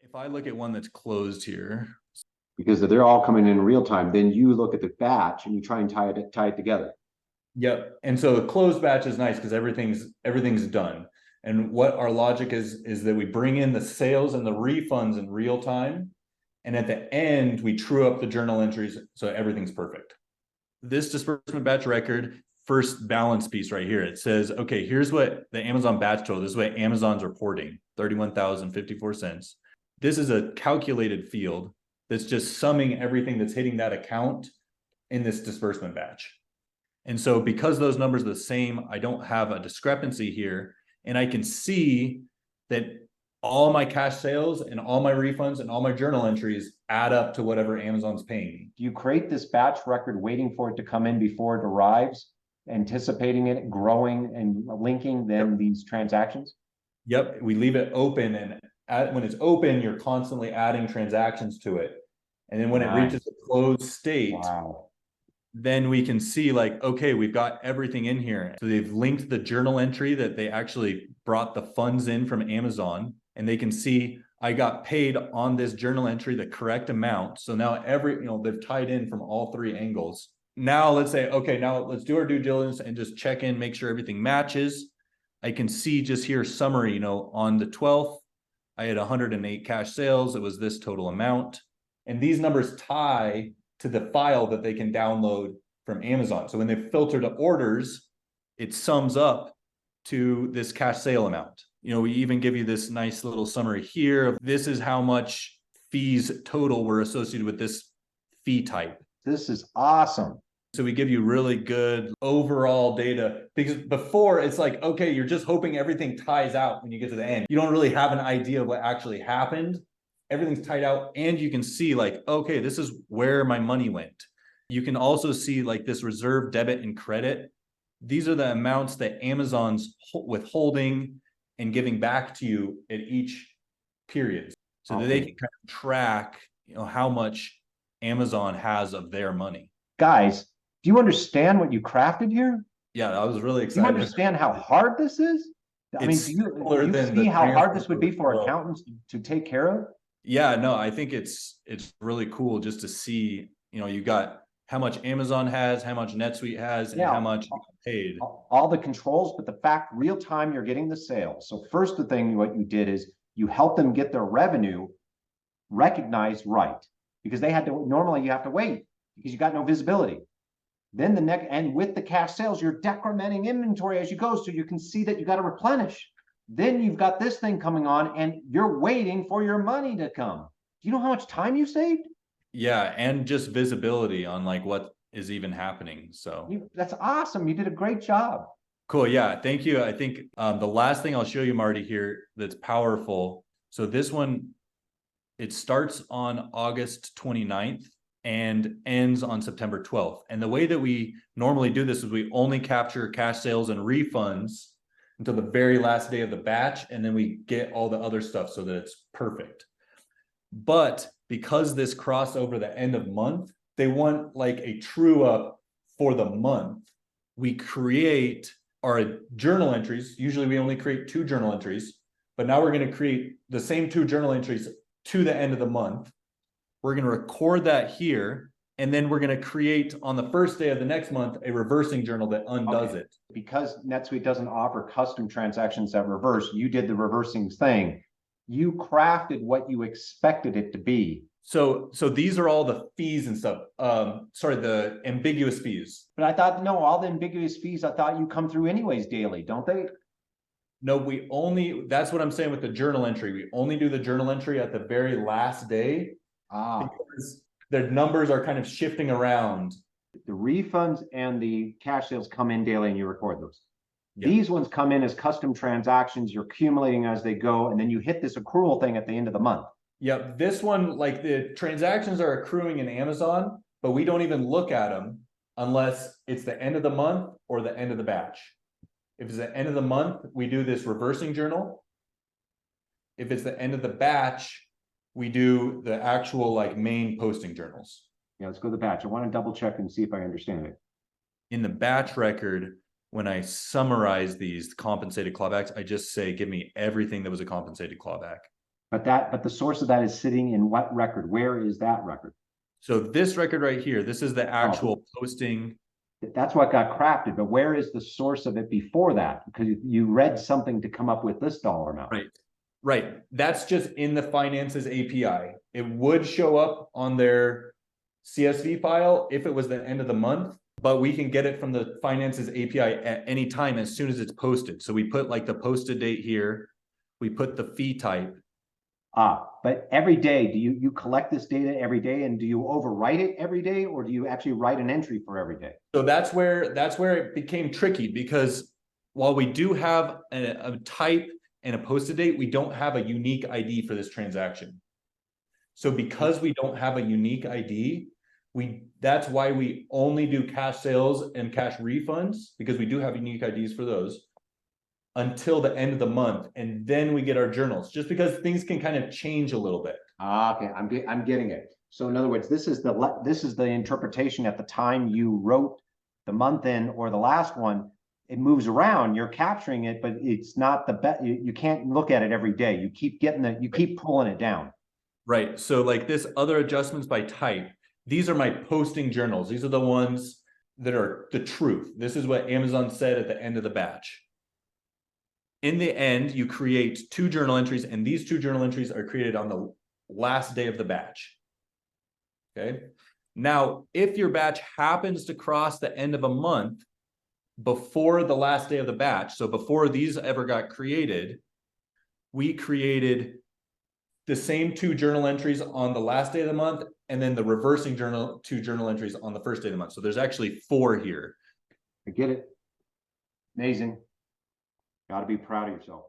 If I look at one that's closed here, Because if they're all coming in real time, then you look at the batch and you try and tie it together. yep. And so a closed batch is nice because everything's done. And what our logic is that we bring in the sales and the refunds in real time. And at the end, we true up the journal entries so everything's perfect. This disbursement batch record, first balance piece right here, it says, okay, here's what the Amazon batch total, this is what Amazon's reporting, 31,054 cents. This is a calculated field that's just summing everything that's hitting that account in this disbursement batch. And so because those numbers are the same, I don't have a discrepancy here. And I can see that all my cash sales and all my refunds and all my journal entries add up to whatever Amazon's paying me. Do you create this batch record waiting for it to come in before it arrives, anticipating it, growing and linking then these transactions? Yep, we leave it open, and when it's open, you're constantly adding transactions to it. And then when it reaches a closed state, then we can see like, okay, we've got everything in here. So they've linked the journal entry that they actually brought the funds in from Amazon, and they can see I got paid on this journal entry the correct amount. So now they've tied in from all three angles. Now let's say, okay, now let's do our due diligence and just check in, make sure everything matches. I can see just here summary, on the 12th, I had 108 cash sales. It was this total amount. And these numbers tie to the file that they can download from Amazon. So when they filter to orders, it sums up to this cash sale amount. We even give you this nice little summary here of this is how much fees total were associated with this fee type. This is awesome. So we give you really good overall data, because before it's like, okay, you're just hoping everything ties out when you get to the end. You don't really have an idea of what actually happened. Everything's tied out, and you can see like, okay, this is where my money went. You can also see like this reserve debit and credit. These are the amounts that Amazon's withholding and giving back to you at each period, so that they can kind of track, how much Amazon has of their money. Guys, do you understand what you crafted here? Yeah, I was really Do you excited. understand how hard this is? I mean, do you see how hard this would be for accountants to take care of? Yeah, no, I think it's really cool just to see, you got how much Amazon has, how much NetSuite has, and how much paid. All the controls, but the fact real time you're getting the sales. So first, the thing what you did is you helped them get their revenue recognized right, because they had to, normally you have to wait because you got no visibility. Then the next, and with the cash sales, you're decrementing inventory as you go, so you can see that you got to replenish. Then you've got this thing coming on and you're waiting for your money to come. Do you know how much time you saved? Yeah, and just visibility on like what is even happening. So that's awesome. You did a great job. Cool. Yeah, thank you. I think the last thing I'll show you, Marty, here that's powerful. So this one, it starts on August 29th and ends on September 12th. And the way that we normally do this is we only capture cash sales and refunds until the very last day of the batch, and then we get all the other stuff so that it's perfect. But because this crossed over the end of month, they want like a true up for the month. We create our journal entries. Usually we only create 2 journal entries, but now we're going to create the same 2 journal entries to the end of the month. We're going to record that here, and then we're going to create on the first day of the next month a reversing journal that undoes it. Because NetSuite doesn't offer custom transactions that reverse, you did the reversing thing. You crafted what you expected it to be. So these are all the fees and stuff. The ambiguous fees. But I thought, no, all the ambiguous fees, I thought you come through anyways daily, don't they? No, that's what I'm saying with the journal entry. We only do the journal entry at the very last day. Because the numbers are kind of shifting around. The refunds and the cash sales come in daily and you record those. Yep. These ones come in as custom transactions. You're accumulating as they go, and then you hit this accrual thing at the end of the month. Yep. This one, like the transactions are accruing in Amazon, but we don't even look at them unless it's the end of the month or the end of the batch. If it's the end of the month, we do this reversing journal. If it's the end of the batch, we do the actual like main posting journals. Yeah, let's go to the batch. I want to double check and see if I understand it. In the batch record, when I summarize these compensated clawbacks, I just say, give me everything that was a compensated clawback. But the source of that is sitting in what record? Where is that record? So this record right here, this is the actual posting. That's what got crafted, but where is the source of it before that? Because you read something to come up with this dollar amount. Right. That's just in the finances API. It would show up on their CSV file if it was the end of the month, but we can get it from the finances API at any time as soon as it's posted. So we put like the posted date here. We put the fee type. But every day, do you collect this data every day, and do you overwrite it every day, or do you actually write an entry for every day? So that's where it became tricky, because while we do have a type and a posted date, we don't have a unique ID for this transaction. So because we don't have a unique ID, that's why we only do cash sales and cash refunds, because we do have unique IDs for those, until the end of the month, and then we get our journals, just because things can kind of change a little bit. Okay, I'm getting it. So in other words, this is the interpretation at the time you wrote the month in or the last one. It moves around. You're capturing it, but it's not the best. You can't look at it every day. You keep keep pulling it down. Right. So like this other adjustments by type, these are my posting journals. These are the ones that are the truth. This is what Amazon said at the end of the batch. In the end, you create 2 journal entries, and these 2 journal entries are created on the last day of the batch. Okay. Now, if your batch happens to cross the end of a month before the last day of the batch, so before these ever got created, we created the same 2 journal entries on the last day of the month, and then the reversing 2 journal entries on the first day of the month. So there's actually 4 here. I get it. Amazing. Got to be proud of yourself.